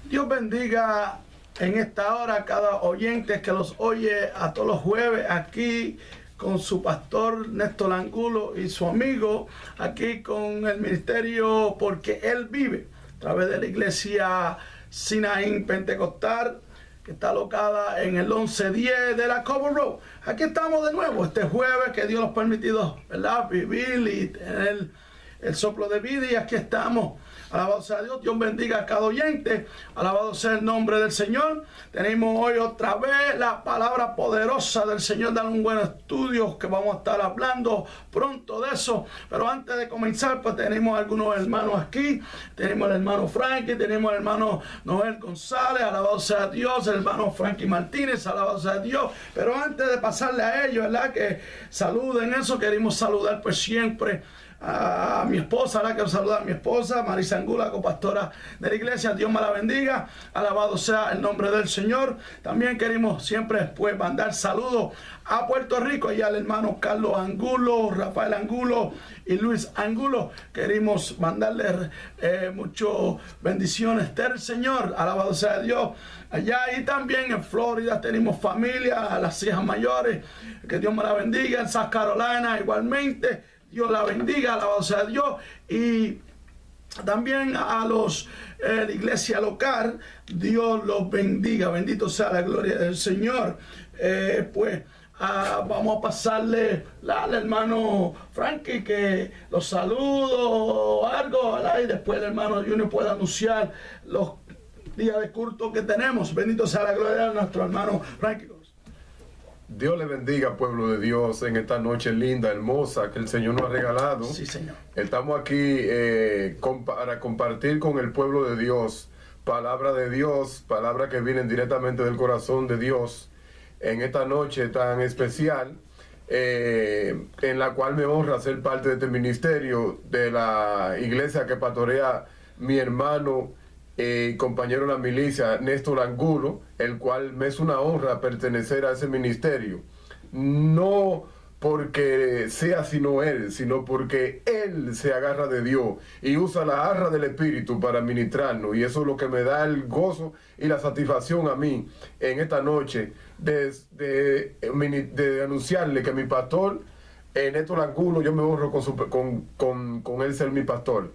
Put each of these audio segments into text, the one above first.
Dios bendiga en esta hora a cada oyente que los oye a todos los jueves aquí con su pastor Néstor Angulo y su amigo aquí con el ministerio Porque Él Vive a través de la iglesia Sinaí Pentecostal que está alocada en el 1110 de la Cover Road. Aquí estamos de nuevo este jueves que Dios nos ha permitido, ¿verdad?, vivir y tener el soplo de vida, y aquí estamos. Alabado sea Dios. Dios bendiga a cada oyente. Alabado sea el nombre del Señor. Tenemos hoy otra vez la palabra poderosa del Señor. Dan un buen estudio que vamos a estar hablando pronto de eso. Pero antes de comenzar, pues tenemos algunos hermanos aquí. Tenemos el hermano Frankie, tenemos el hermano Noel González. Alabado sea Dios. El hermano Frankie Martínez. Alabado sea Dios. Pero antes de pasarle a ellos, ¿verdad?, que saluden eso, queremos saludar pues siempre a mi esposa, la que saluda a mi esposa, Marisa Angula, copastora de la iglesia. Dios me la bendiga, alabado sea el nombre del Señor. También queremos siempre pues mandar saludos a Puerto Rico y al hermano Carlos Angulo, Rafael Angulo y Luis Angulo. Queremos mandarles muchas bendiciones del Señor, alabado sea Dios. Allá y también en Florida tenemos familia, a las hijas mayores, que Dios me la bendiga. En South Carolina igualmente, Dios la bendiga, alabado sea Dios. Y también a los la iglesia local, Dios los bendiga, bendito sea la gloria del Señor. Vamos a pasarle al hermano Frankie que los saludo o algo, ¿verdad? Y después el hermano Junior puede anunciar los días de culto que tenemos. Bendito sea la gloria de nuestro hermano Frankie. Dios le bendiga, pueblo de Dios, en esta noche linda, hermosa, que el Señor nos ha regalado. Sí, Señor. Estamos aquí para compartir con el pueblo de Dios, palabra que vienen directamente del corazón de Dios, en esta noche tan especial, en la cual me honra ser parte de este ministerio de la iglesia que pastorea mi hermano compañero de la milicia, Néstor Angulo, el cual me es una honra pertenecer a ese ministerio. No porque sea sino él, sino porque él se agarra de Dios y usa la arra del Espíritu para ministrarnos, y eso es lo que me da el gozo y la satisfacción a mí en esta noche de anunciarle que mi pastor Néstor Angulo, yo me honro con él ser mi pastor.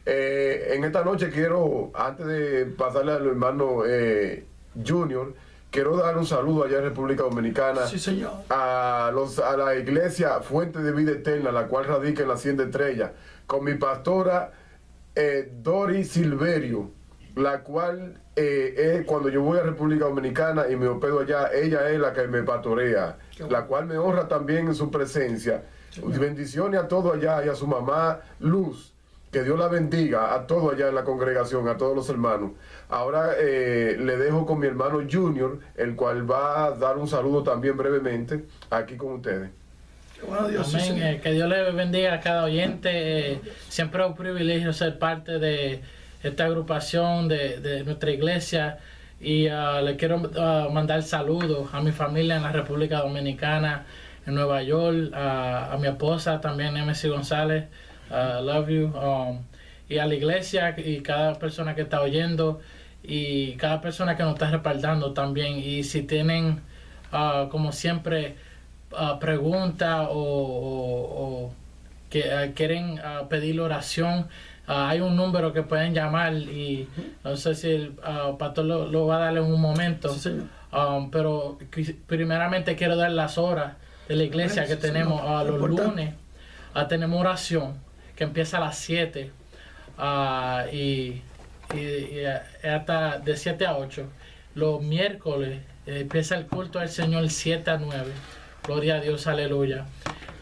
En esta noche quiero, antes de pasarle al hermano Junior, quiero dar un saludo allá en República Dominicana. Sí, señor. A la iglesia Fuente de Vida Eterna, la cual radica en la Hacienda Estrella, con mi pastora Dori Silverio, la cual cuando yo voy a República Dominicana y me hospedo allá, ella es la que me pastorea, la cual me honra también en su presencia. Señor. Bendiciones a todos allá y a su mamá Luz. Que Dios la bendiga a todos allá en la congregación, a todos los hermanos. Ahora le dejo con mi hermano Junior, el cual va a dar un saludo también brevemente aquí con ustedes. Bueno, Dios. Amén. Que Dios le bendiga a cada oyente. Siempre es un privilegio ser parte de esta agrupación de nuestra iglesia. Y le quiero mandar saludos a mi familia en la República Dominicana, en Nueva York, a mi esposa también, M.C. González. Love you, y a la iglesia y cada persona que está oyendo y cada persona que nos está respaldando también. Y si tienen como siempre preguntas o que quieren pedir oración, hay un número que pueden llamar y no sé si el pastor lo va a dar en un momento. Sí, señor. Pero primeramente quiero dar las horas de la iglesia que tenemos los lunes. Tenemos oración que empieza a las 7 y hasta de 7 a 8. Los miércoles empieza el culto del Señor 7 a 9. Gloria a Dios, aleluya.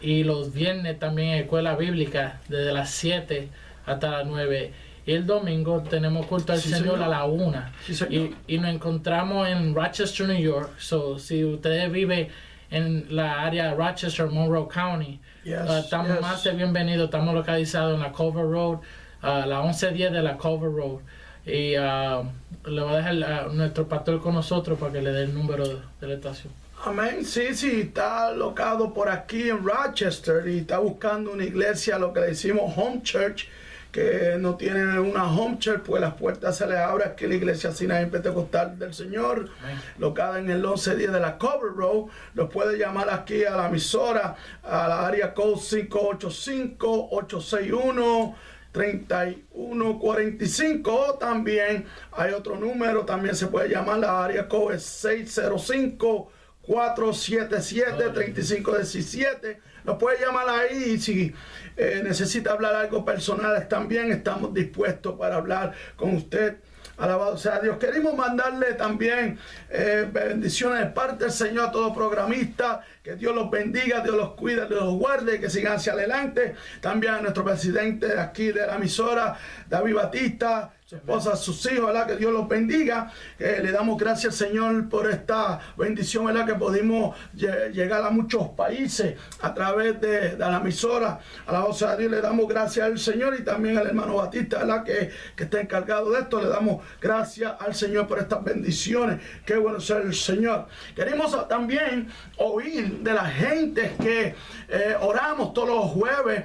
Y los viernes también escuela bíblica desde las 7 hasta las 9. Y el domingo tenemos culto al Señor a la 1. Sí, y nos encontramos en Rochester, New York. So, si ustedes viven en la área de Rochester, Monroe County, estamos más de bienvenidos. Estamos localizados en la Culver Road, la 1110 de la Culver Road. Y le voy a dejar a nuestro pastor con nosotros para que le dé el número de la estación. Amén. Sí, está alocado por aquí en Rochester y está buscando una iglesia, lo que le decimos Home Church, que no tienen una home church, pues las puertas se les abren aquí en la iglesia Sinaí Pentecostal del Señor, locada en el 1110 de la Cover Road. Los puede llamar aquí a la emisora, a la área code 585-861-3145, o también hay otro número, también se puede llamar, la área code 605-477-3517. Nos puede llamar ahí, y si necesita hablar algo personal también estamos dispuestos para hablar con usted. Alabado sea Dios. Queremos mandarle también bendiciones de parte del Señor a todo programista. Que Dios los bendiga, Dios los cuida, Dios los guarde, que sigan hacia adelante. También a nuestro presidente de aquí de la emisora, David Batista, su esposa, sus hijos, ¿verdad? Que Dios los bendiga. Le damos gracias al Señor por esta bendición, ¿verdad? Que pudimos llegar a muchos países a través de la emisora. Alabado sea Dios, le damos gracias al Señor, y también al hermano Batista, ¿verdad? Que está encargado de esto. Le damos gracias al Señor por estas bendiciones. Qué bueno ser el Señor. Queremos también oír de la gente que oramos todos los jueves,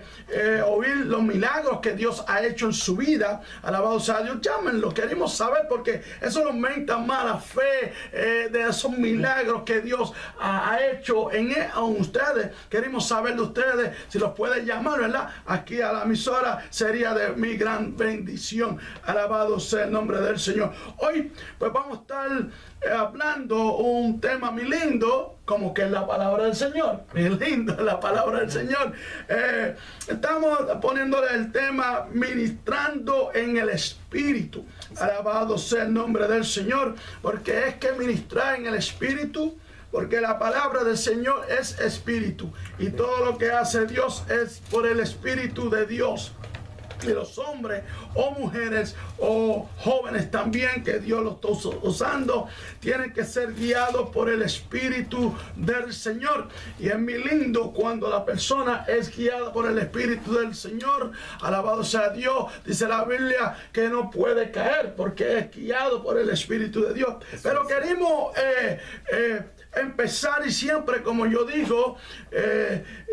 oír los milagros que Dios ha hecho en su vida. Alabado sea Dios. Llámenlo, queremos saber, porque eso nos aumenta más la fe de esos milagros que Dios ha hecho en ustedes. Queremos saber de ustedes, si los pueden llamar, ¿verdad? Aquí a la emisora, sería de mi gran bendición. Alabado sea el nombre del Señor. Hoy pues vamos a estar hablando un tema muy lindo, como que es la palabra del Señor. Muy lindo la palabra del Señor. Estamos poniéndole el tema ministrando en el Espíritu. Alabado sea el nombre del Señor, porque es que ministrar en el Espíritu, porque la palabra del Señor es Espíritu, y todo lo que hace Dios es por el Espíritu de Dios. Y los hombres o mujeres o jóvenes también que Dios los está usando, tienen que ser guiados por el Espíritu del Señor. Y es muy lindo cuando la persona es guiada por el Espíritu del Señor. Alabado sea Dios. Dice la Biblia que no puede caer porque es guiado por el Espíritu de Dios. Pero queremos empezar, y siempre, como yo digo,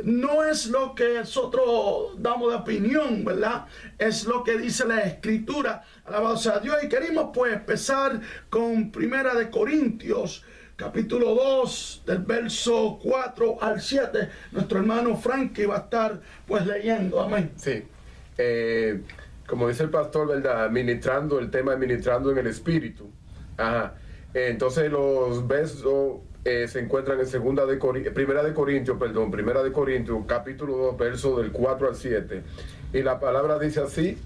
no es lo que nosotros damos de opinión, ¿verdad? Es lo que dice la Escritura. Alabado sea Dios. Y queremos pues empezar con Primera de Corintios, capítulo 2, del verso 4 al 7. Nuestro hermano Frankie va a estar pues leyendo. Amén. Sí. Como dice el pastor, ¿verdad? Ministrando, el tema de ministrando en el Espíritu. Ajá. Entonces los versos se encuentran en Primera de Corintios, capítulo 2, verso del 4 al 7. Y la palabra dice así: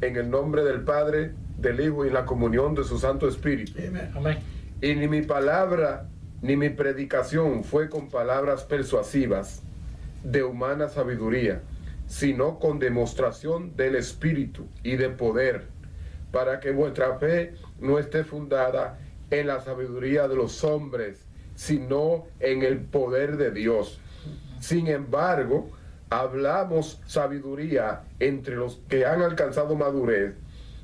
en el nombre del Padre, del Hijo y la comunión de su Santo Espíritu. Amén. Y ni mi palabra ni mi predicación fue con palabras persuasivas de humana sabiduría, sino con demostración del Espíritu y de poder, para que vuestra fe no esté fundada en la sabiduría de los hombres, sino en el poder de Dios. Sin embargo, hablamos sabiduría entre los que han alcanzado madurez,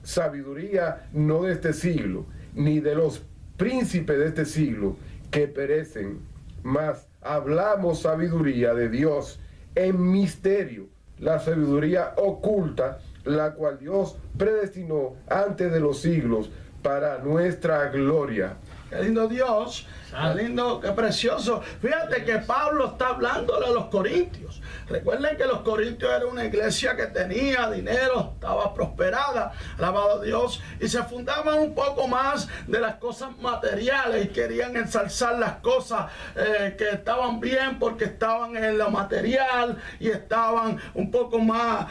sabiduría no de este siglo, ni de los príncipes de este siglo que perecen, mas hablamos sabiduría de Dios en misterio, la sabiduría oculta, la cual Dios predestinó antes de los siglos para nuestra gloria. Qué lindo Dios, qué lindo, qué precioso. Fíjate que Pablo está hablándole a los corintios. Recuerden que los corintios era una iglesia que tenía dinero, estaba prosperada, alabado a Dios, y se fundaban un poco más de las cosas materiales y querían ensalzar las cosas que estaban bien porque estaban en lo material y estaban un poco más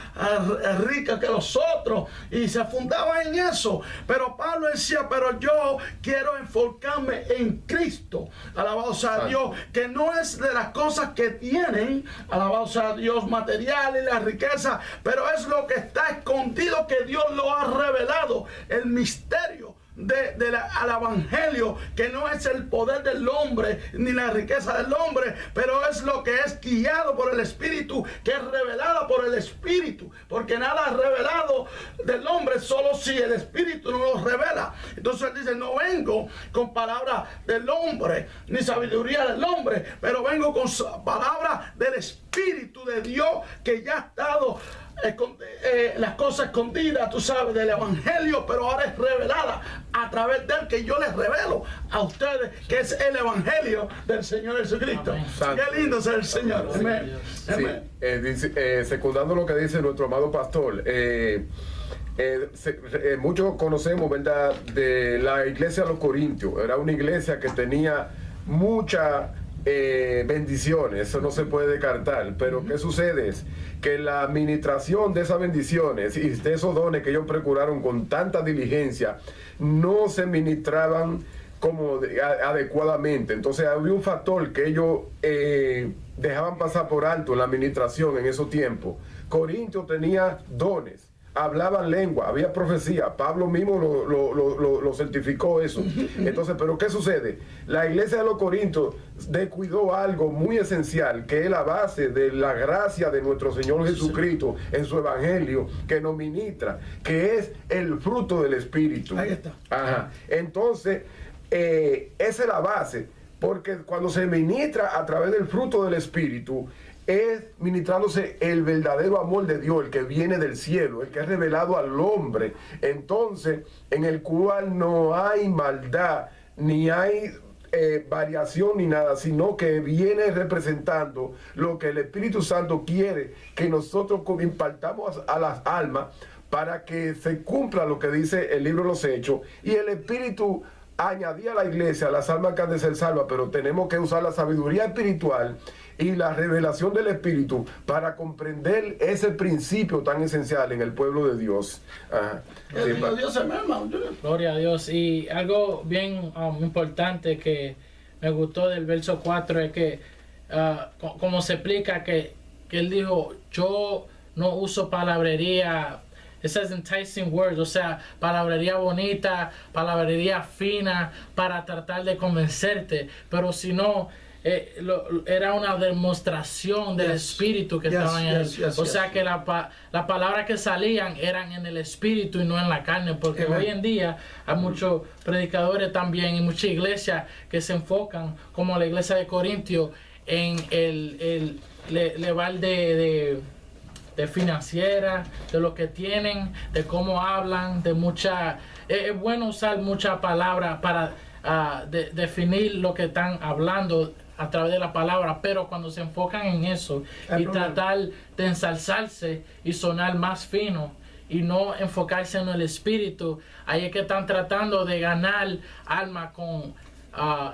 ricas que los otros, y se fundaban en eso. Pero Pablo decía, pero yo quiero enfocarme en Cristo, alabado sea Dios, que no es de las cosas que tienen, alabado sea Dios, material y la riqueza, pero es lo que está escondido, que Dios lo ha revelado, el misterio al evangelio, que no es el poder del hombre ni la riqueza del hombre, pero es lo que es guiado por el Espíritu, que es revelado por el Espíritu, porque nada es revelado del hombre solo si el Espíritu no lo revela. Entonces él dice, no vengo con palabras del hombre ni sabiduría del hombre, pero vengo con palabras del Espíritu de Dios, que ya ha estado las cosas escondidas, tú sabes, del evangelio, pero ahora es revelada a través del que yo les revelo a ustedes, que es el evangelio del Señor Jesucristo. Amén. Qué lindo ser el Señor. Amén. Sí, secundando lo que dice nuestro amado pastor, muchos conocemos, ¿verdad?, de la iglesia de los Corintios. Era una iglesia que tenía muchas bendiciones, eso no se puede descartar, pero ¿qué sucede? Es que la administración de esas bendiciones y de esos dones que ellos procuraron con tanta diligencia no se ministraban como adecuadamente. Entonces había un factor que ellos dejaban pasar por alto en la administración en esos tiempos. Corintios tenía dones, hablaban lengua, había profecía. Pablo mismo lo certificó eso. Entonces, pero ¿qué sucede? La iglesia de los Corintios descuidó algo muy esencial, que es la base de la gracia de nuestro Señor Jesucristo en su evangelio, que nos ministra, que es el fruto del Espíritu. Ahí está. Ajá. Entonces, esa es la base, porque cuando se ministra a través del fruto del Espíritu, es ministrándose el verdadero amor de Dios, el que viene del cielo, el que es revelado al hombre, entonces en el cual no hay maldad, ni hay variación ni nada, sino que viene representando lo que el Espíritu Santo quiere que nosotros impartamos a las almas para que se cumpla lo que dice el libro de los Hechos, y el Espíritu añadía a la iglesia las almas que han de ser salvas, pero tenemos que usar la sabiduría espiritual y la revelación del Espíritu para comprender ese principio tan esencial en el pueblo de Dios. Gloria a Dios. Y algo bien importante que me gustó del verso 4 es que como se explica que él dijo, yo no uso palabrería. It says enticing words, o sea, palabrería bonita, palabrería fina para tratar de convencerte, pero si no, era una demostración del Espíritu que estaba en él. O sea que las palabras que salían eran en el Espíritu y no en la carne, porque hoy en día hay muchos predicadores también y muchas iglesias que se enfocan, como la iglesia de Corintios, en el level de financiera, de lo que tienen, de cómo hablan, de mucha... es bueno usar muchas palabras para definir lo que están hablando a través de la palabra, pero cuando se enfocan en eso y tratar de ensalzarse y sonar más fino y no enfocarse en el Espíritu, ahí es que están tratando de ganar alma con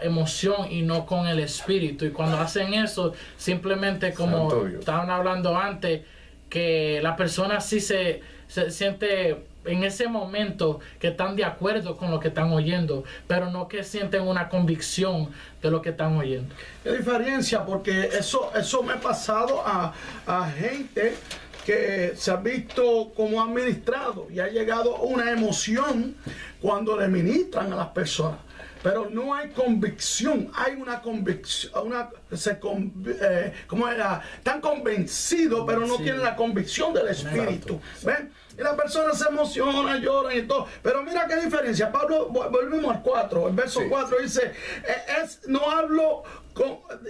emoción y no con el Espíritu. Y cuando hacen eso, simplemente como estaban hablando antes, que la persona sí se siente en ese momento que están de acuerdo con lo que están oyendo, pero no que sienten una convicción de lo que están oyendo. ¿Qué diferencia? Porque eso me ha pasado a gente que se ha visto como administrado y ha llegado una emoción cuando le ministran a las personas. Pero no hay convicción, hay una convicción, ¿cómo era? Están convencidos, pero no tienen la convicción del Espíritu. ¿Ven? Y la persona se emociona, llora y todo. Pero mira qué diferencia. Pablo, volvemos al 4, el verso 4 dice, no hablo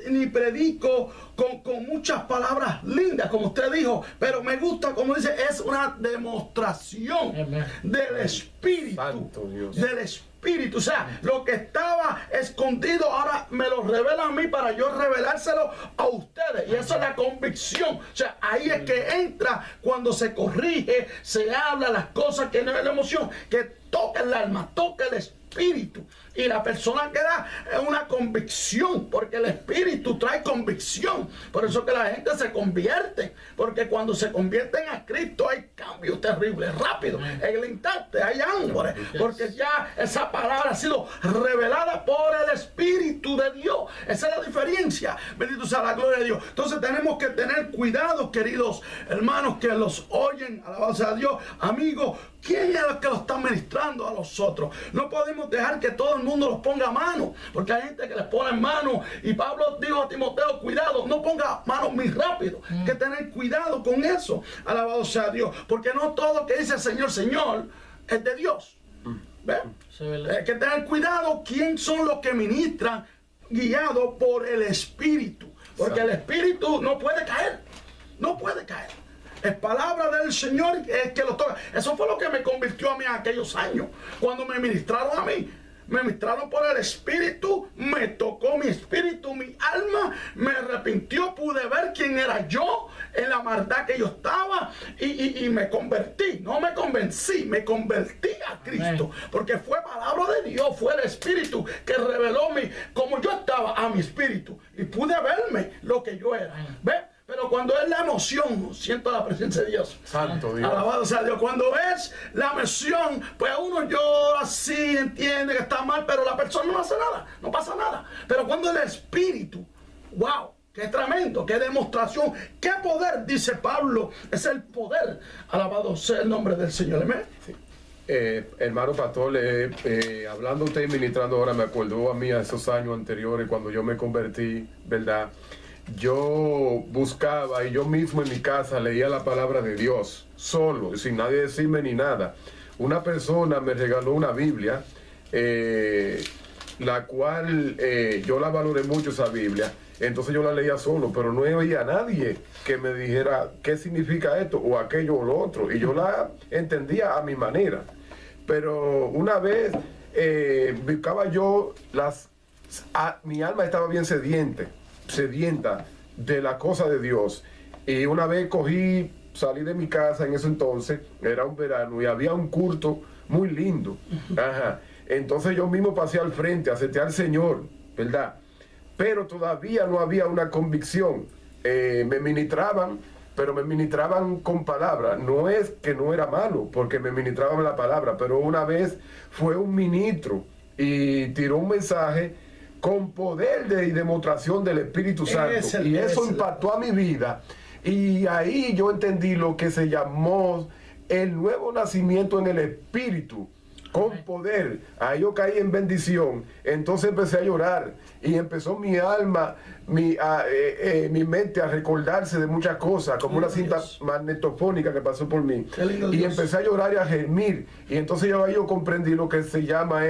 ni predico con muchas palabras lindas, como usted dijo, pero me gusta, como dice, es una demostración del Espíritu. Santo Dios. Del Espíritu. O sea, lo que estaba escondido ahora me lo revela a mí para yo revelárselo a ustedes. Y esa es la convicción. O sea, ahí es que entra cuando se corrige, se habla las cosas que no es la emoción, que toca el alma, toca el Espíritu. Y la persona que da es una convicción, porque el Espíritu trae convicción. Por eso que la gente se convierte, porque cuando se convierten a Cristo hay cambios terribles, rápido, en el instante hay hambre, porque ya esa palabra ha sido revelada por el Espíritu de Dios. Esa es la diferencia. Bendito sea la gloria de Dios. Entonces tenemos que tener cuidado, queridos hermanos que los oyen, alabanza a Dios, amigos. ¿Quién es el que lo está ministrando a los otros? No podemos dejar que todo el mundo los ponga a mano, porque hay gente que les pone en mano. Y Pablo dijo a Timoteo, cuidado, no ponga manos muy rápido. Hay que tener cuidado con eso. Alabado sea Dios, porque no todo lo que dice el Señor, Señor, es de Dios. ¿Ven? Hay que tener cuidado quién son los que ministran guiados por el Espíritu, porque el Espíritu no puede caer. No puede caer. Es palabra del Señor que lo toca. Eso fue lo que me convirtió a mí en aquellos años. Cuando me ministraron a mí. Me ministraron por el Espíritu, me tocó mi espíritu, mi alma, me arrepintió, pude ver quién era yo en la maldad que yo estaba y me convertí, no me convencí, me convertí a Cristo, porque fue palabra de Dios, fue el Espíritu que reveló como yo estaba a mi espíritu y pude verme lo que yo era. ¿Ves? Pero cuando es la emoción, siento la presencia de Dios. Santo Dios. Alabado sea Dios. Cuando es la emoción, pues uno llora, sí, entiende que está mal, pero la persona no hace nada, no pasa nada. Pero cuando el Espíritu, wow, qué tremendo, qué demostración, qué poder, dice Pablo, es el poder. Alabado sea el nombre del Señor. Amén. Sí. Hermano pastor, hablando usted y ministrando ahora, me acordó a mí a esos años anteriores cuando yo me convertí, ¿verdad? Yo buscaba y yo mismo en mi casa leía la palabra de Dios, solo, sin nadie decirme ni nada. Una persona me regaló una Biblia, la cual yo la valoré mucho, esa Biblia. Entonces yo la leía solo, pero no había nadie que me dijera qué significa esto o aquello o lo otro. Y yo la entendía a mi manera. Pero una vez buscaba yo mi alma estaba bien sedienta de la cosa de Dios, y una vez salí de mi casa en ese entonces, era un verano y había un culto muy lindo. Ajá. Entonces yo mismo pasé al frente a aceptar al Señor, ¿verdad? Pero todavía no había una convicción. Me ministraban, pero me ministraban con palabra. No es que no era malo, porque me ministraban la palabra, pero una vez fue un ministro y tiró un mensaje con poder y demostración del Espíritu Santo. Y eso impactó a mi vida. Y ahí yo entendí lo que se llamó el nuevo nacimiento en el Espíritu, con poder. Ahí yo caí en bendición. Entonces empecé a llorar y empezó mi alma, mi mente a recordarse de muchas cosas, como una cinta magnetofónica que pasó por mí. Y empecé a llorar y a gemir. Y entonces yo comprendí lo que se llama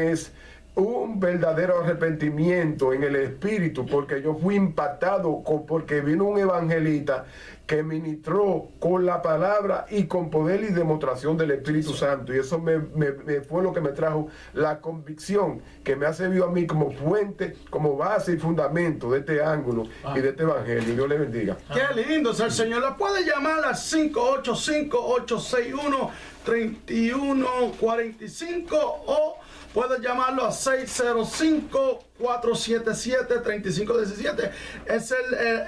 un verdadero arrepentimiento en el espíritu, porque yo fui impactado porque vino un evangelista que ministró con la palabra y con poder y demostración del Espíritu Santo, y eso fue lo que me trajo la convicción que me ha servido a mí como fuente, como base y fundamento de este ángulo y de este evangelio. Dios le bendiga. Qué lindo es el Señor. La puede llamar al 585-861-3145 o puedes llamarlo a 605-477-3517. Es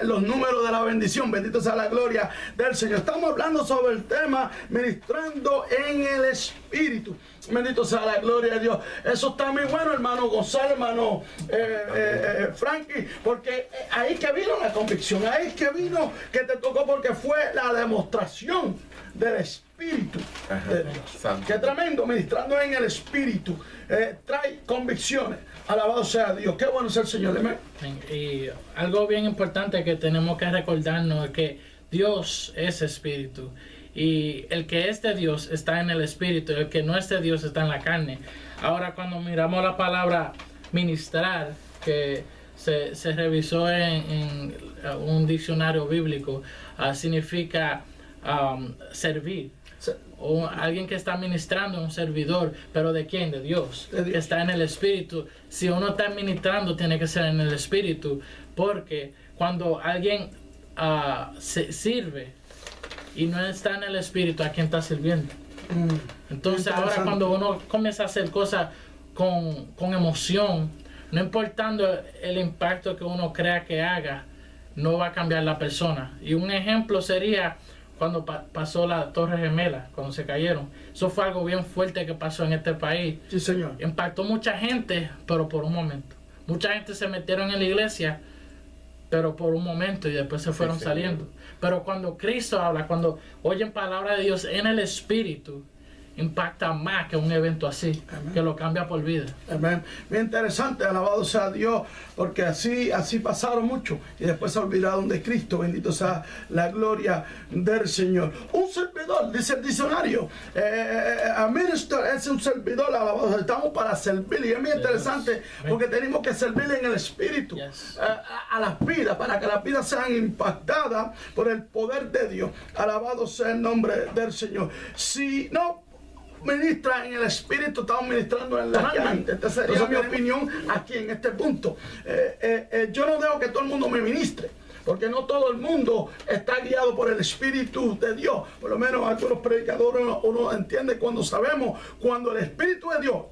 los números de la bendición. Bendito sea la gloria del Señor. Estamos hablando sobre el tema ministrando en el Espíritu. Bendito sea la gloria de Dios. Eso está muy bueno, hermano Gonzalo, hermano Frankie, porque ahí que vino la convicción, ahí que vino que te tocó, porque fue la demostración del Espíritu de Dios. Qué tremendo, ministrando en el Espíritu. Trae convicciones. Alabado sea Dios. Qué bueno es el Señor. Amén. Y algo bien importante que tenemos que recordarnos es que Dios es Espíritu. Y el que es de Dios está en el Espíritu. El que no es de Dios está en la carne. Ahora, cuando miramos la palabra ministrar, que se revisó en un diccionario bíblico, significa servir. O alguien que está ministrando, un servidor, pero ¿de quién? De Dios, que está en el Espíritu. Si uno está ministrando, tiene que ser en el Espíritu, porque cuando alguien se sirve y no está en el Espíritu, ¿a quién está sirviendo? Entonces ahora cuando uno comienza a hacer cosas con emoción, no importando el impacto que uno crea que haga, no va a cambiar la persona. Y un ejemplo sería cuando pasó la Torre Gemela, cuando se cayeron. Eso fue algo bien fuerte que pasó en este país. Sí, señor. Impactó mucha gente, pero por un momento. Mucha gente se metieron en la iglesia, pero por un momento, y después se fueron saliendo. Pero cuando Cristo habla, cuando oyen palabra de Dios en el Espíritu, impacta más que un evento así, que lo cambia por vida. Amén. Bien interesante, alabado sea Dios, porque así pasaron mucho y después se olvidaron de Cristo. Bendito sea la gloria del Señor. Un servidor, dice el diccionario, a minister es un servidor, alabado. Estamos para servir, y es muy interesante porque tenemos que servir en el Espíritu a las vidas, para que las vidas sean impactadas por el poder de Dios. Alabado sea el nombre del Señor. Si no ministra en el Espíritu, estamos ministrando en la carne. Esta sería mi opinión aquí en este punto. Yo no dejo que todo el mundo me ministre, porque no todo el mundo está guiado por el Espíritu de Dios. Por lo menos algunos predicadores uno entiende cuando sabemos, cuando el Espíritu de Dios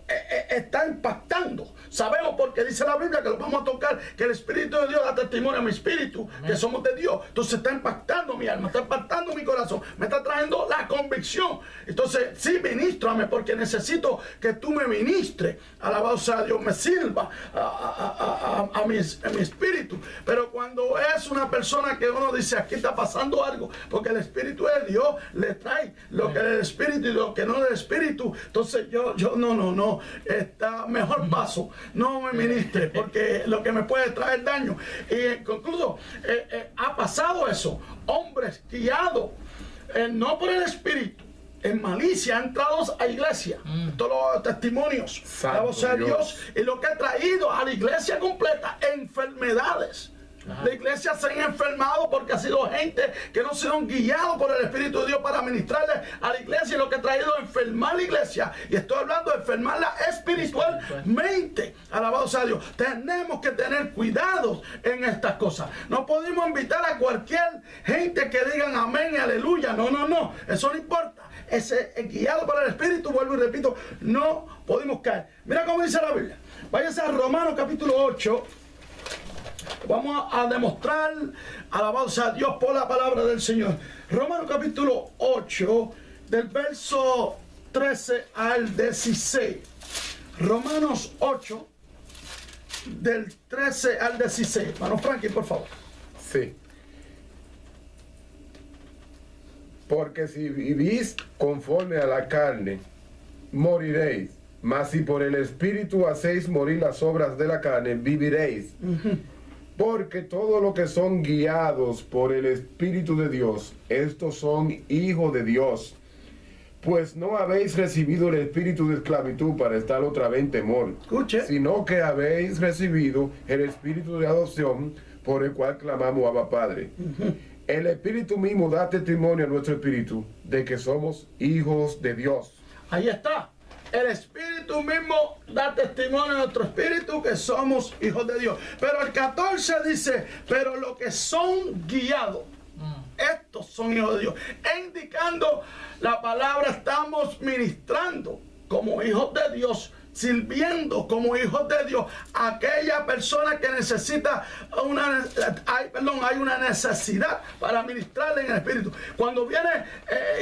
está impactando. Sabemos, porque dice la Biblia que lo vamos a tocar, que el Espíritu de Dios da testimonio a mi espíritu, que somos de Dios. Entonces está impactando mi alma, está impactando mi corazón, me está trayendo la convicción. Entonces sí, ministrame, porque necesito que tú me ministres. Alabado sea Dios, me sirva a mi espíritu. Pero cuando es una persona que uno dice, aquí está pasando algo, porque el Espíritu de Dios le trae lo que es el Espíritu y lo que no es el Espíritu, entonces yo no, está mejor paso, no me ministre, porque lo que me puede traer daño. Y en conclusión, ha pasado eso, hombres guiados no por el Espíritu, en malicia, han entrado a iglesia. Todos los testimonios, alabado sea Dios, y lo que ha traído a la iglesia completa, enfermedades. La iglesia se ha enfermado porque ha sido gente que no se han guiado por el Espíritu de Dios para ministrarle a la iglesia, y lo que ha traído a enfermar la iglesia. Y estoy hablando de enfermarla espiritualmente. Alabado sea Dios. Tenemos que tener cuidado en estas cosas. No podemos invitar a cualquier gente que digan amén y aleluya. No. Eso no importa. Ese guiado por el Espíritu, vuelvo y repito, no podemos caer. Mira cómo dice la Biblia. Váyase a Romanos capítulo 8. Vamos a demostrar, alabado sea Dios, por la palabra del Señor. Romanos capítulo 8, del verso 13 al 16. Romanos 8, del 13 al 16. Hermano Frankie, por favor. Sí. Porque si vivís conforme a la carne, moriréis. Mas si por el Espíritu hacéis morir las obras de la carne, viviréis. Porque todo lo que son guiados por el Espíritu de Dios, estos son hijos de Dios. Pues no habéis recibido el espíritu de esclavitud para estar otra vez en temor, sino que habéis recibido el espíritu de adopción, por el cual clamamos Abba Padre. El Espíritu mismo da testimonio a nuestro espíritu de que somos hijos de Dios. Ahí está. El Espíritu mismo da testimonio a nuestro espíritu que somos hijos de Dios. Pero el 14 dice, pero los que son guiados, estos son hijos de Dios. Indicando la palabra, estamos ministrando como hijos de Dios, sirviendo como hijos de Dios a aquella persona que necesita hay una necesidad para ministrarle en el Espíritu. Cuando viene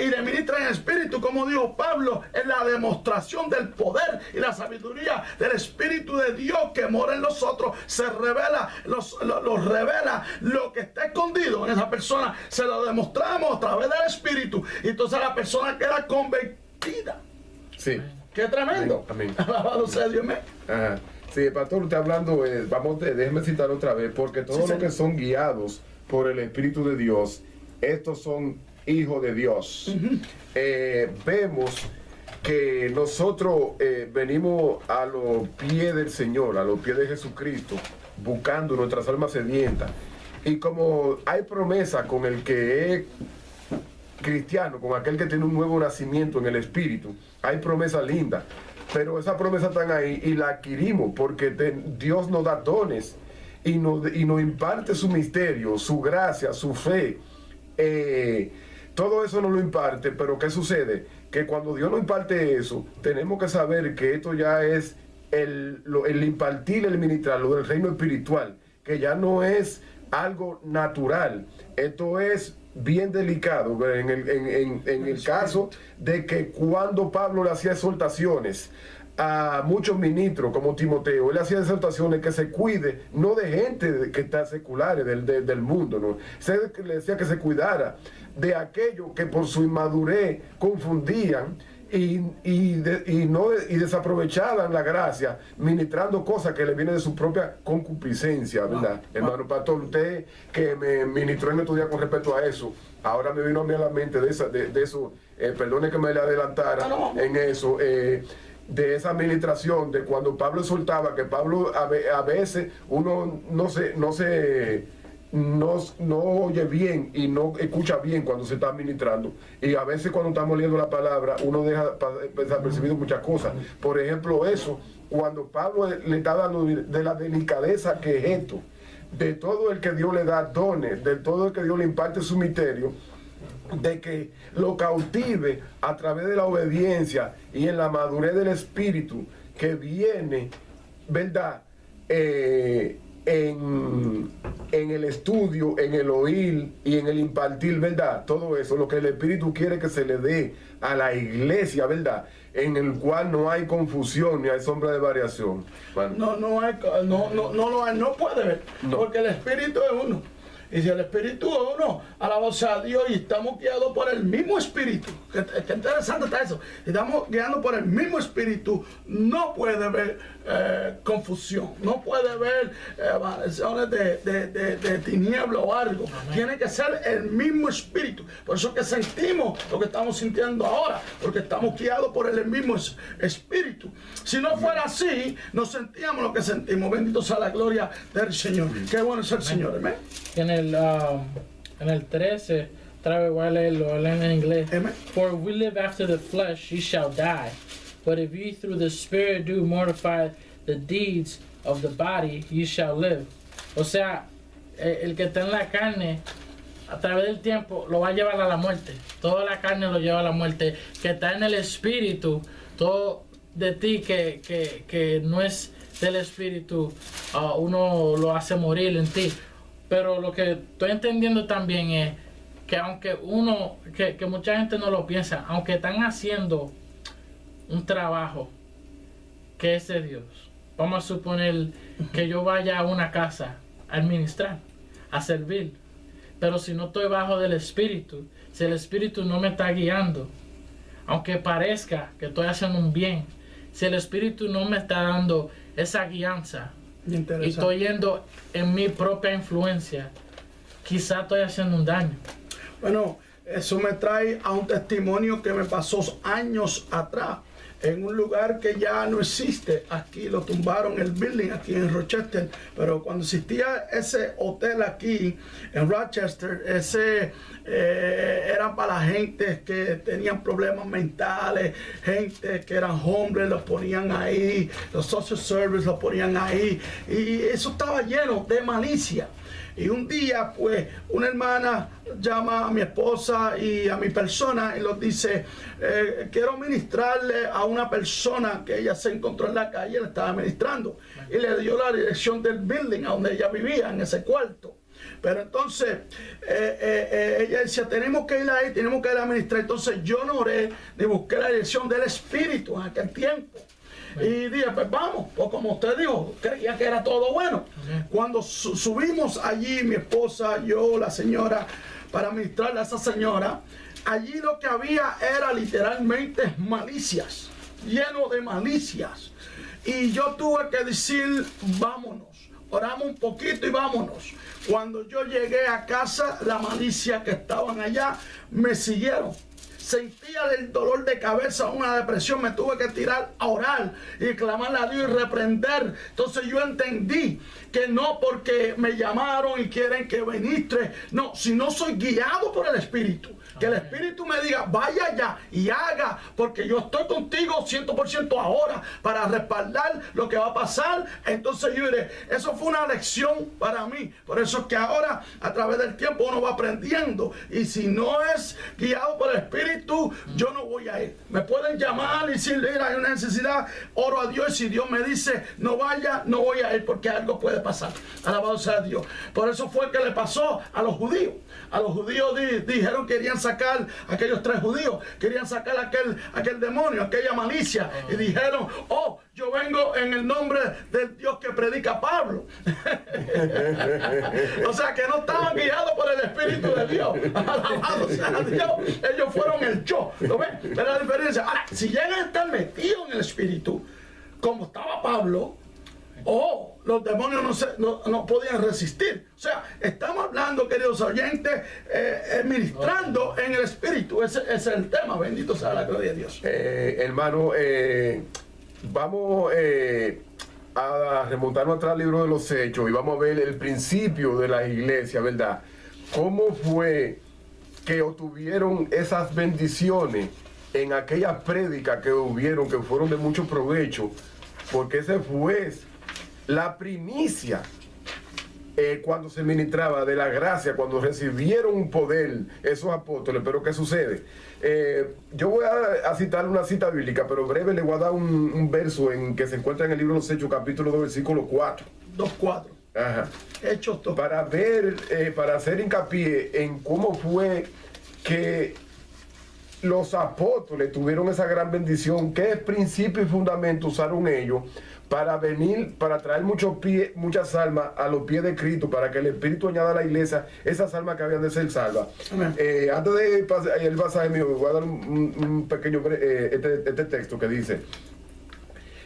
y le ministra en el Espíritu, como dijo Pablo, es la demostración del poder y la sabiduría del Espíritu de Dios que mora en nosotros. Se revela, los revela lo que está escondido en esa persona, se lo demostramos a través del Espíritu, y entonces la persona queda convertida. Sí. ¡Qué tremendo! Amén. Alabado sea Dios. Ajá. Sí, pastor, usted hablando, déjeme citar otra vez, porque todos los que son guiados por el Espíritu de Dios, estos son hijos de Dios. Vemos que nosotros venimos a los pies del Señor, a los pies de Jesucristo, buscando nuestras almas sedientas. Y como hay promesa con el que es cristiano, con aquel que tiene un nuevo nacimiento en el Espíritu, hay promesas lindas, pero esas promesas están ahí y las adquirimos porque Dios nos da dones y nos imparte su misterio, su gracia, su fe. Todo eso nos lo imparte, pero ¿qué sucede? Que cuando Dios nos imparte eso, tenemos que saber que esto ya es el impartir, el ministrar, lo del reino espiritual, que ya no es algo natural. Esto es bien delicado en el caso de que cuando Pablo le hacía exhortaciones a muchos ministros como Timoteo, él hacía exhortaciones que se cuide, no de gente que está seculares del mundo, ¿no? Le decía que se cuidara de aquellos que por su inmadurez confundían y desaprovechaban la gracia, ministrando cosas que le vienen de su propia concupiscencia, ¿verdad? Hermano pastor, usted que me ministró en estos días con respecto a eso, ahora me vino a mí a la mente de eso, perdone que me le adelantara en eso, de esa administración, de cuando Pablo soltaba, que Pablo a veces uno no oye bien y no escucha bien cuando se está administrando, y a veces cuando estamos leyendo la palabra uno deja desapercibido muchas cosas. Por ejemplo, eso, cuando Pablo le está dando de la delicadeza que es esto, de todo el que Dios le da dones, de todo el que Dios le imparte su misterio, de que lo cautive a través de la obediencia y en la madurez del espíritu que viene, ¿verdad? En el estudio, en el oír y en el impartir, ¿verdad? Todo eso, lo que el Espíritu quiere que se le dé a la iglesia, ¿verdad? En el cual no hay confusión ni hay sombra de variación. Bueno. No puede ver, porque el Espíritu es uno. Y si el Espíritu es uno, alabamos a Dios y estamos guiados por el mismo Espíritu. Qué interesante está eso. Estamos guiados por el mismo Espíritu. No puede haber confusión. No puede haber variaciones de tiniebla o algo. Amén. Tiene que ser el mismo Espíritu. Por eso que sentimos lo que estamos sintiendo ahora. Porque estamos guiados por el mismo Espíritu. Si no fuera así, no sentíamos lo que sentimos. Bendito sea la gloria del Señor. Qué bueno es el Señor. Amén. En el 13, otra vez voy a leerlo en inglés. Amen. For if we live after the flesh, ye shall die. But if ye through the Spirit do mortify the deeds of the body, ye shall live. O sea, el que está en la carne, a través del tiempo, lo va a llevar a la muerte. Toda la carne lo lleva a la muerte. Que está en el Espíritu, todo de ti que no es del Espíritu, uno lo hace morir en ti. Pero lo que estoy entendiendo también es que aunque que mucha gente no lo piensa, aunque están haciendo un trabajo que es de Dios, vamos a suponer que yo vaya a una casa a administrar, a servir, pero si no estoy bajo del Espíritu, si el Espíritu no me está guiando, aunque parezca que estoy haciendo un bien, si el Espíritu no me está dando esa guianza, y estoy yendo en mi propia influencia, quizá estoy haciendo un daño. Bueno, eso me trae a un testimonio que me pasó años atrás en un lugar que ya no existe. Aquí lo tumbaron el building aquí en Rochester, pero cuando existía ese hotel aquí en Rochester, ese era para la gente que tenían problemas mentales, gente que eran hombres, los ponían ahí, los social service los ponían ahí, y eso estaba lleno de malicia. Y un día, pues, una hermana llama a mi esposa y a mi persona y los dice, quiero ministrarle a una persona que ella se encontró en la calle, le estaba ministrando. Y le dio la dirección del building a donde ella vivía, en ese cuarto. Pero entonces, ella decía, tenemos que ir ahí, tenemos que ir a ministrar. Entonces yo no oré ni busqué la dirección del Espíritu en aquel tiempo. Y dije, pues vamos, pues como usted dijo, creía que era todo bueno. Cuando subimos allí, mi esposa, yo, la señora, para ministrarle a esa señora, allí lo que había era literalmente malicias, lleno de malicias. Y yo tuve que decir, vámonos, oramos un poquito y vámonos. Cuando yo llegué a casa, la malicia que estaban allá me siguieron. Sentía el dolor de cabeza, una depresión, me tuve que tirar a orar y clamarle a Dios y reprender. Entonces yo entendí que no porque me llamaron y quieren que ministre, no, si no soy guiado por el Espíritu. Que el Espíritu me diga, vaya allá y haga, porque yo estoy contigo 100% ahora para respaldar lo que va a pasar. Entonces yo diré, eso fue una lección para mí. Por eso es que ahora, a través del tiempo, uno va aprendiendo. Y si no es guiado por el Espíritu, yo no voy a ir. Me pueden llamar y decir, mira, hay una necesidad, oro a Dios. Y si Dios me dice, no vaya, no voy a ir, porque algo puede pasar. Alabado sea Dios. Por eso fue que le pasó a los judíos. A los judíos dijeron que querían sacar, aquellos 3 judíos, querían sacar aquel demonio, aquella malicia. Y dijeron, oh, yo vengo en el nombre del Dios que predica Pablo. O sea que no estaban guiados por el Espíritu de Dios. Alabado sea Dios. Ellos fueron en el yo. ¿Lo ven? ¿Ven la diferencia? Ahora, si llegan a estar metidos en el espíritu, como estaba Pablo, los demonios no podían resistir. O sea, estamos hablando, queridos oyentes, ministrando en el espíritu. Ese es el tema. Bendito sea la gloria de Dios. Hermano, vamos a remontarnos atrás al libro de los Hechos y vamos a ver el principio de la iglesia, ¿verdad? ¿Cómo fue que obtuvieron esas bendiciones en aquellas prédicas que hubieron, que fueron de mucho provecho? Porque ese fue la primicia cuando se ministraba de la gracia, cuando recibieron un poder esos apóstoles. Pero ¿qué sucede? Yo voy a citar una cita bíblica, pero breve le voy a dar un verso en que se encuentra en el libro de los Hechos, capítulo 2, versículo 4. 2:4. Ajá. Hechos 2. Para ver, para hacer hincapié en cómo fue que los apóstoles tuvieron esa gran bendición, qué principio y fundamento usaron ellos para venir, para traer muchas almas a los pies de Cristo, para que el Espíritu añada a la iglesia esas almas que habían de ser salvas. Antes de pasar el pasaje mío, voy a dar un pequeño este texto que dice: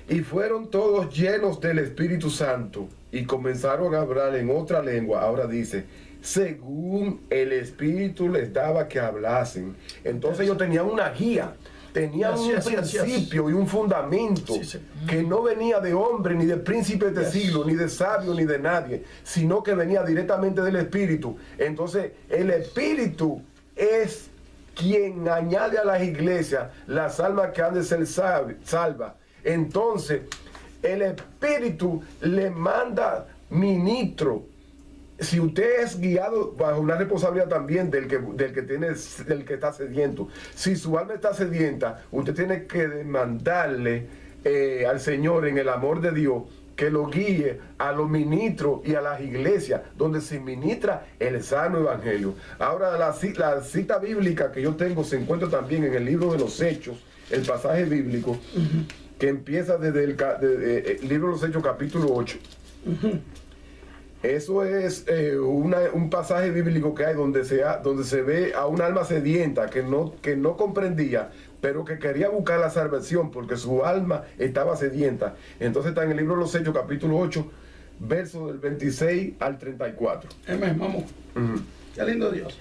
y fueron todos llenos del Espíritu Santo y comenzaron a hablar en otra lengua. Ahora dice, según el Espíritu les daba que hablasen. Entonces ellos tenían una guía, tenían un principio y un fundamento que no venía de hombre, ni de príncipes de siglo, ni de sabio, ni de nadie, sino que venía directamente del Espíritu. Entonces el Espíritu es quien añade a las iglesias las almas que han de ser salvas. Entonces el Espíritu le manda ministro. Si usted es guiado bajo una responsabilidad también del que está sediento, si su alma está sedienta, usted tiene que demandarle al Señor en el amor de Dios que lo guíe a los ministros y a las iglesias donde se ministra el sano evangelio. Ahora la cita bíblica que yo tengo se encuentra también en el libro de los Hechos, el pasaje bíblico que empieza desde el libro de los Hechos, capítulo 8. Eso es un pasaje bíblico que hay donde se ve a un alma sedienta que no comprendía, pero que quería buscar la salvación porque su alma estaba sedienta. Entonces está en el libro de los Hechos, capítulo 8, versos del 26 al 34. Amén, vamos. Qué lindo Dios.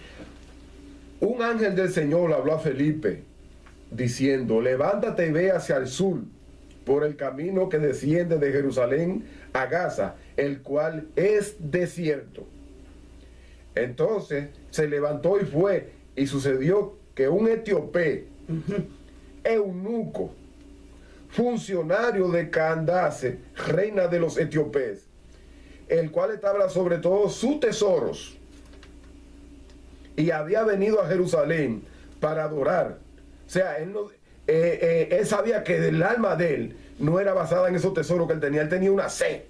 Un ángel del Señor habló a Felipe diciendo, levántate y ve hacia el sur por el camino que desciende de Jerusalén a Gaza, el cual es desierto. Entonces se levantó y fue, y sucedió que un etíope, eunuco, funcionario de Candace, reina de los etíopes, el cual estaba sobre todo sus tesoros, y había venido a Jerusalén para adorar. O sea, él sabía que el alma de él no era basada en esos tesoros que él tenía una sed.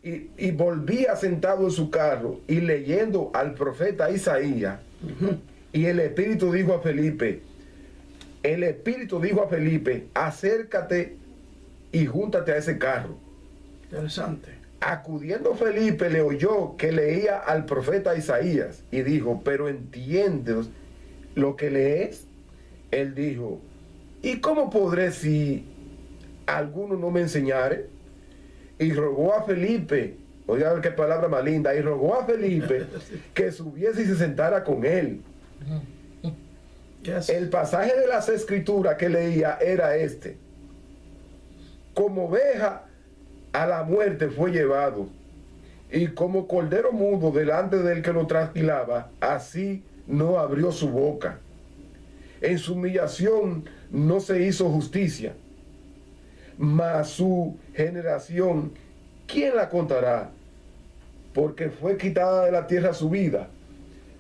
Y volvía sentado en su carro y leyendo al profeta Isaías. Y el Espíritu dijo a Felipe, acércate y júntate a ese carro. Interesante. Acudiendo Felipe le oyó que leía al profeta Isaías y dijo, pero ¿entiendes lo que lees? Él dijo, ¿y cómo podré si alguno no me enseñare? Y rogó a Felipe, oigan qué palabra más linda, y rogó a Felipe que subiese y se sentara con él. El pasaje de las escrituras que leía era este: como oveja a la muerte fue llevado, y como cordero mudo delante del que lo trasquilaba, así no abrió su boca. En su humillación no se hizo justicia, mas su generación, ¿quién la contará? Porque fue quitada de la tierra su vida.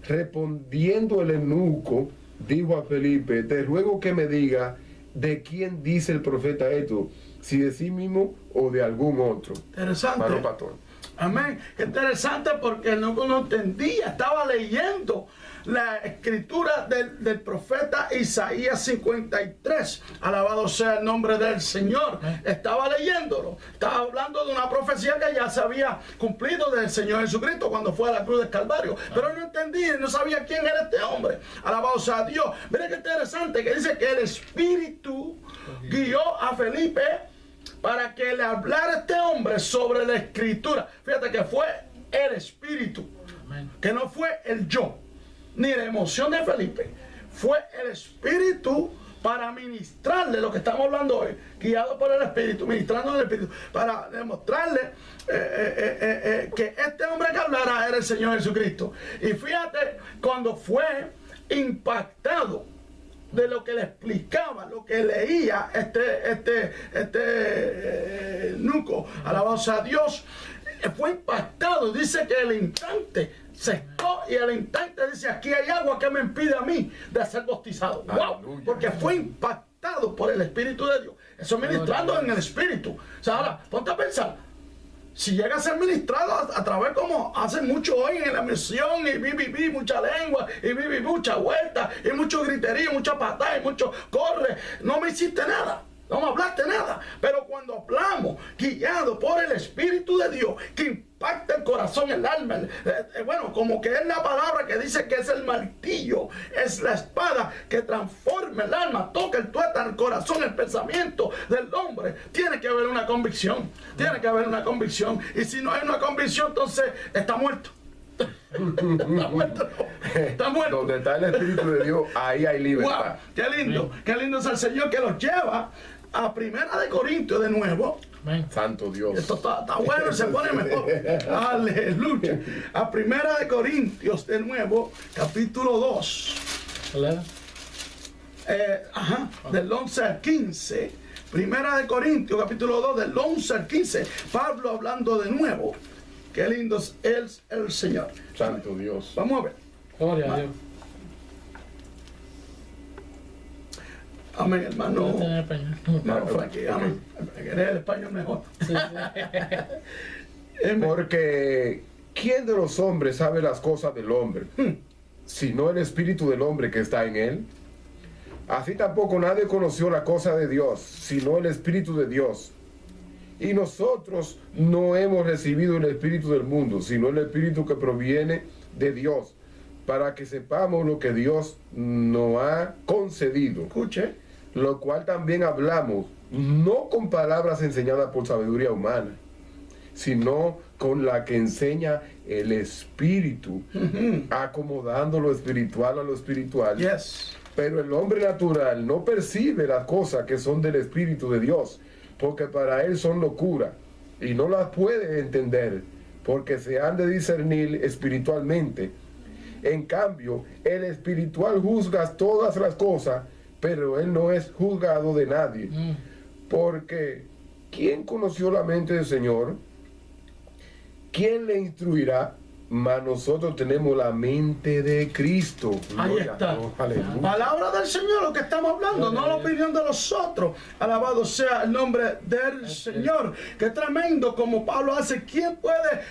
Respondiendo el eunuco, dijo a Felipe, te ruego que me diga de quién dice el profeta esto, si de sí mismo o de algún otro. Interesante. Pastor. Amén. Interesante porque no entendía, estaba leyendo la escritura del profeta Isaías 53. Alabado sea el nombre del Señor. Estaba leyéndolo. Estaba hablando de una profecía que ya se había cumplido del Señor Jesucristo cuando fue a la cruz del Calvario. Pero no entendía, no sabía quién era este hombre. Alabado sea Dios. Mira qué interesante que dice que el Espíritu guió a Felipe para que le hablara a este hombre sobre la escritura. Fíjate que fue el Espíritu, que no fue el yo, ni la emoción de Felipe. Fue el Espíritu para ministrarle lo que estamos hablando hoy, guiado por el Espíritu, ministrando el Espíritu, para demostrarle que este hombre que hablara era el Señor Jesucristo. Y fíjate, cuando fue impactado de lo que le explicaba, lo que leía nuco, alabado sea Dios, fue impactado. Dice que el instante secó y el instante dice: aquí hay agua que me impide a mí de ser bautizado. ¡Wow! Porque fue impactado por el Espíritu de Dios. Eso ministrando en el Espíritu. O sea, ahora, ponte a pensar. Si llega a ser ministrado a través como hacen mucho hoy en la misión, y mucha lengua, y mucha vuelta, y mucho griterío, mucha patada, y mucho corre, no me hiciste nada, no me hablaste nada. Pero cuando hablamos, guiado por el Espíritu de Dios, que impacta el corazón, el alma, bueno, como que es la palabra que dice que es el martillo, es la espada que transforma el alma, toca el tuétano, el corazón, el pensamiento del hombre. Tiene que haber una convicción, tiene que haber una convicción. Y si no hay una convicción, entonces está muerto. Está muerto, está muerto. Donde está el Espíritu de Dios, ahí hay libertad. Wow, qué lindo es el Señor, que los lleva a 1 Corintios de nuevo. Santo Dios. Esto está bueno, se pone mejor. Aleluya. A 1 Corintios de nuevo, capítulo 2. Del 11 al 15. 1 Corintios, capítulo 2, del 11 al 15. Pablo hablando de nuevo. Qué lindo es el Señor. Santo Dios. Vamos a ver. Gloria a Dios. Amén, hermano. Hermano Frankie, amén. Eres el español mejor. Sí, Porque ¿quién de los hombres sabe las cosas del hombre, sino el espíritu del hombre que está en él? Así tampoco nadie conoció la cosa de Dios, sino el Espíritu de Dios. Y nosotros no hemos recibido el espíritu del mundo, sino el espíritu que proviene de Dios, para que sepamos lo que Dios nos ha concedido. Escuche. Lo cual también hablamos, no con palabras enseñadas por sabiduría humana, sino con la que enseña el Espíritu, acomodando lo espiritual a lo espiritual. Yes. Pero el hombre natural no percibe las cosas que son del Espíritu de Dios, porque para él son locura, y no las puede entender, porque se han de discernir espiritualmente. En cambio, el espiritual juzga todas las cosas, pero él no es juzgado de nadie. Porque ¿quién conoció la mente del Señor? ¿Quién le instruirá? Mas nosotros tenemos la mente de Cristo. Ahí está. Aleluya. Palabra del Señor, lo que estamos hablando, no la opinión de los otros. Alabado sea el nombre del Señor. Qué tremendo como Pablo hace. ¿Quién puede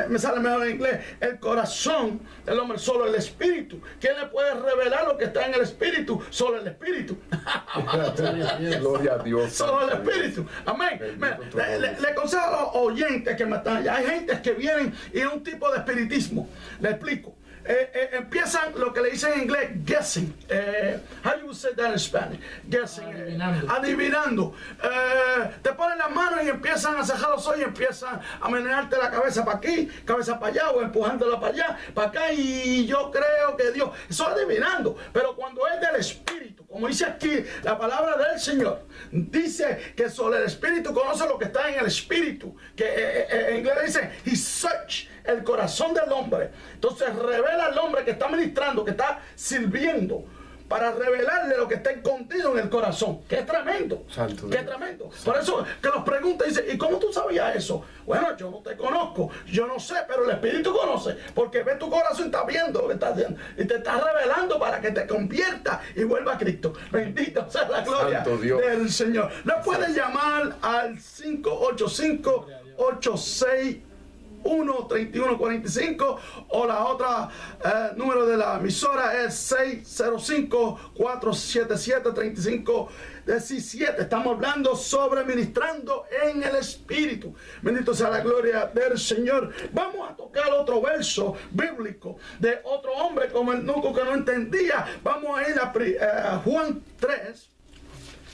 me sale mejor en inglés, el corazón del hombre? Solo el Espíritu. ¿Quién le puede revelar lo que está en el Espíritu? Solo el Espíritu. Gloria a Dios. Solo el Espíritu. Amén. Le aconsejo a los oyentes que me están allá. Hay gente que vienen y es un tipo de espiritismo. Le explico. Empiezan lo que le dicen en inglés guessing. How you say that in Spanish? Guessing. Adivinando. Te ponen las manos y empiezan a cerrar los ojos y empiezan a menearte la cabeza para aquí, cabeza para allá, o empujándola para allá, para acá, y yo creo que Dios. Eso es adivinando. Pero cuando es del Espíritu, como dice aquí la palabra del Señor, dice que solo el Espíritu conoce lo que está en el Espíritu. Que en inglés dice He search el corazón del hombre. Entonces revela al hombre que está ministrando, que está sirviendo, para revelarle lo que está escondido en el corazón. ¡Qué tremendo! Santo ¡Qué Dios. tremendo! Por eso que nos pregunta y dice: ¿y cómo tú sabías eso? Bueno, yo no te conozco, yo no sé, pero el Espíritu conoce, porque ve tu corazón y está viendo lo que está haciendo y te está revelando para que te convierta y vuelva a Cristo. Bendito sea la gloria del Señor. Nos pueden llamar al 585-86 1-3145, o la otra número de la emisora es 605-477-3517. Estamos hablando sobre ministrando en el Espíritu. Bendito sea la gloria del Señor. Vamos a tocar otro verso bíblico de otro hombre como el eunuco que no entendía. Vamos a ir a Juan 3.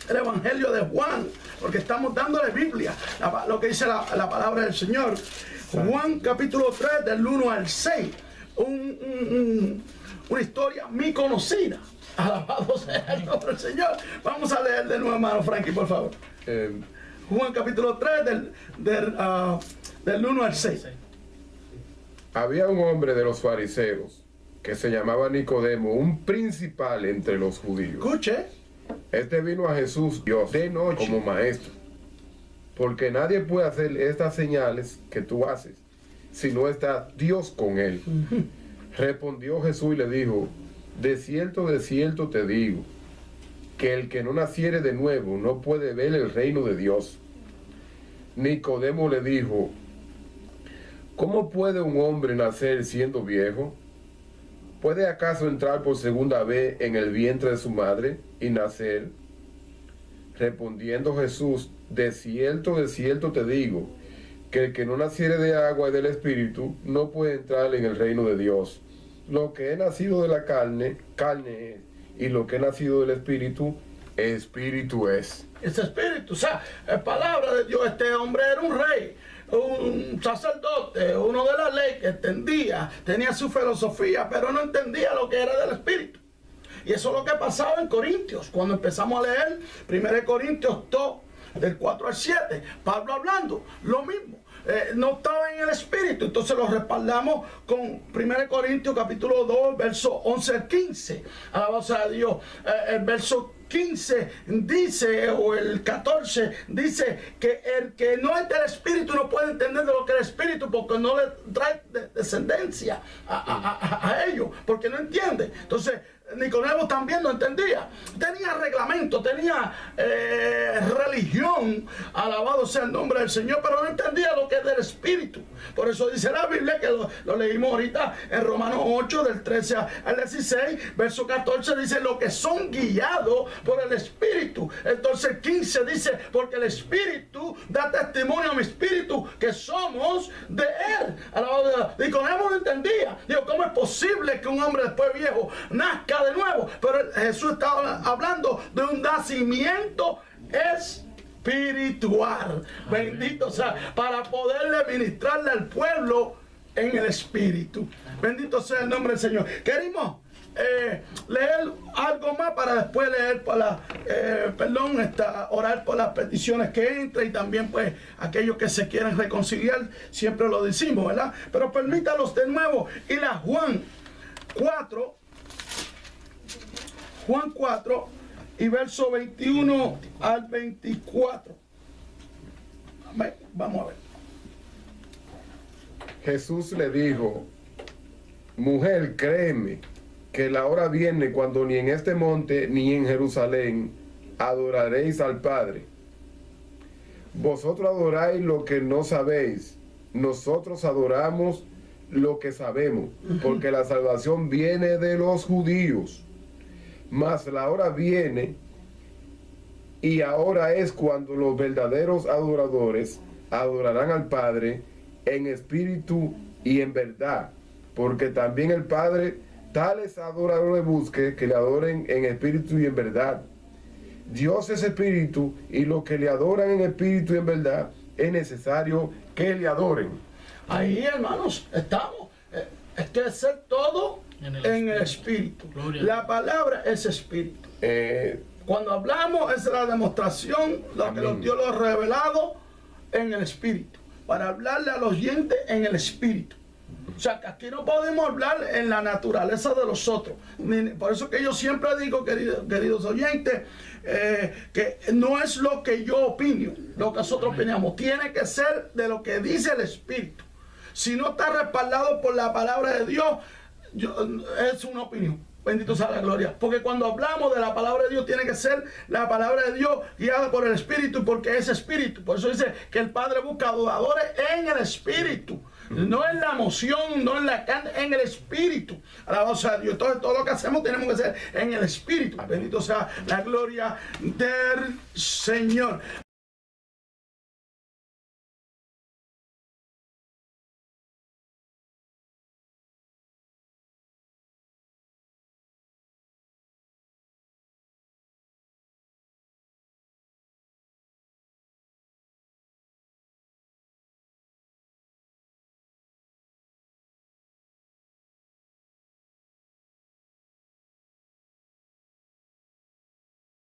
El Evangelio de Juan, porque estamos dándole Biblia, lo que dice la palabra del Señor. Juan capítulo 3, del 1 al 6. Una historia muy conocida. Alabado sea el nombre del Señor. Vamos a leer de nuevo, hermano Frankie, por favor. Juan capítulo 3, del 1 al 6. Había un hombre de los fariseos que se llamaba Nicodemo, un principal entre los judíos. Escuche. Este vino a Jesús Dios de noche como maestro, porque nadie puede hacer estas señales que tú haces si no está Dios con él. Respondió Jesús y le dijo: de cierto te digo, que el que no naciere de nuevo no puede ver el reino de Dios. Nicodemo le dijo: ¿cómo puede un hombre nacer siendo viejo? ¿Puede acaso entrar por segunda vez en el vientre de su madre y nacer? Respondiendo Jesús: de cierto te digo, que el que no naciere de agua y del Espíritu no puede entrar en el reino de Dios. Lo que es nacido de la carne, carne es, y lo que es nacido del Espíritu, Espíritu es. Ese Espíritu, o sea, es palabra de Dios. Este hombre era un rey, un sacerdote, uno de la ley que entendía, tenía su filosofía, pero no entendía lo que era del Espíritu. Y eso es lo que pasaba en Corintios, cuando empezamos a leer 1 Corintios 2, del 4 al 7, Pablo hablando, lo mismo. No estaba en el Espíritu, entonces lo respaldamos con 1 Corintios capítulo 2, verso 11 al 15. Alabado sea Dios. El verso 15 dice, o el 14 dice, que el que no es del Espíritu no puede entender de lo que es el Espíritu, porque no le trae descendencia a ellos, porque no entiende. Entonces Nicodemo también no entendía. Tenía reglamento, tenía religión, alabado sea el nombre del Señor, pero no entendía lo que es del Espíritu. Por eso dice la Biblia, que lo leímos ahorita en Romanos 8, del 13 al 16, verso 14, dice: lo que son guiados por el Espíritu. Entonces 15 dice: porque el Espíritu da testimonio a mi espíritu que somos de Él. Alabado. Nicodemo no entendía. Digo, ¿cómo es posible que un hombre después viejo nazca de nuevo? Pero Jesús estaba hablando de un nacimiento espiritual. Bendito sea, para poderle ministrarle al pueblo en el Espíritu. Bendito sea el nombre del Señor. Queremos leer algo más para después leer orar por las peticiones que entran, y también pues aquellos que se quieren reconciliar, siempre lo decimos, ¿verdad? Pero permítanos de nuevo ir a Juan 4 y verso 21 al 24. Vamos a ver. Jesús le dijo: mujer, créeme que la hora viene cuando ni en este monte ni en Jerusalén adoraréis al Padre. Vosotros adoráis lo que no sabéis, nosotros adoramos lo que sabemos, porque la salvación viene de los judíos. Mas la hora viene, y ahora es cuando los verdaderos adoradores adorarán al Padre en espíritu y en verdad, porque también el Padre tales adoradores busque que le adoren en espíritu y en verdad. Dios es espíritu, y los que le adoran en espíritu y en verdad es necesario que le adoren. Ahí, hermanos, estamos. Esto es ser todo en el espíritu. La palabra es espíritu. Cuando hablamos es la demostración, lo que Dios lo ha revelado en el espíritu, para hablarle a los oyentes en el espíritu. O sea, que aquí no podemos hablar en la naturaleza de los otros. Por eso que yo siempre digo, queridos oyentes, que no es lo que yo opino, lo que nosotros opinamos. Tiene que ser de lo que dice el Espíritu. Si no está respaldado por la palabra de Dios, es una opinión. Bendito sea la gloria. Porque cuando hablamos de la palabra de Dios, tiene que ser la palabra de Dios guiada por el Espíritu, porque es Espíritu. Por eso dice que el Padre busca adoradores en el Espíritu. No en la emoción, no en la carne, en el espíritu. Alabado sea Dios. Entonces todo lo que hacemos tenemos que hacer en el espíritu. Bendito sea la gloria del Señor.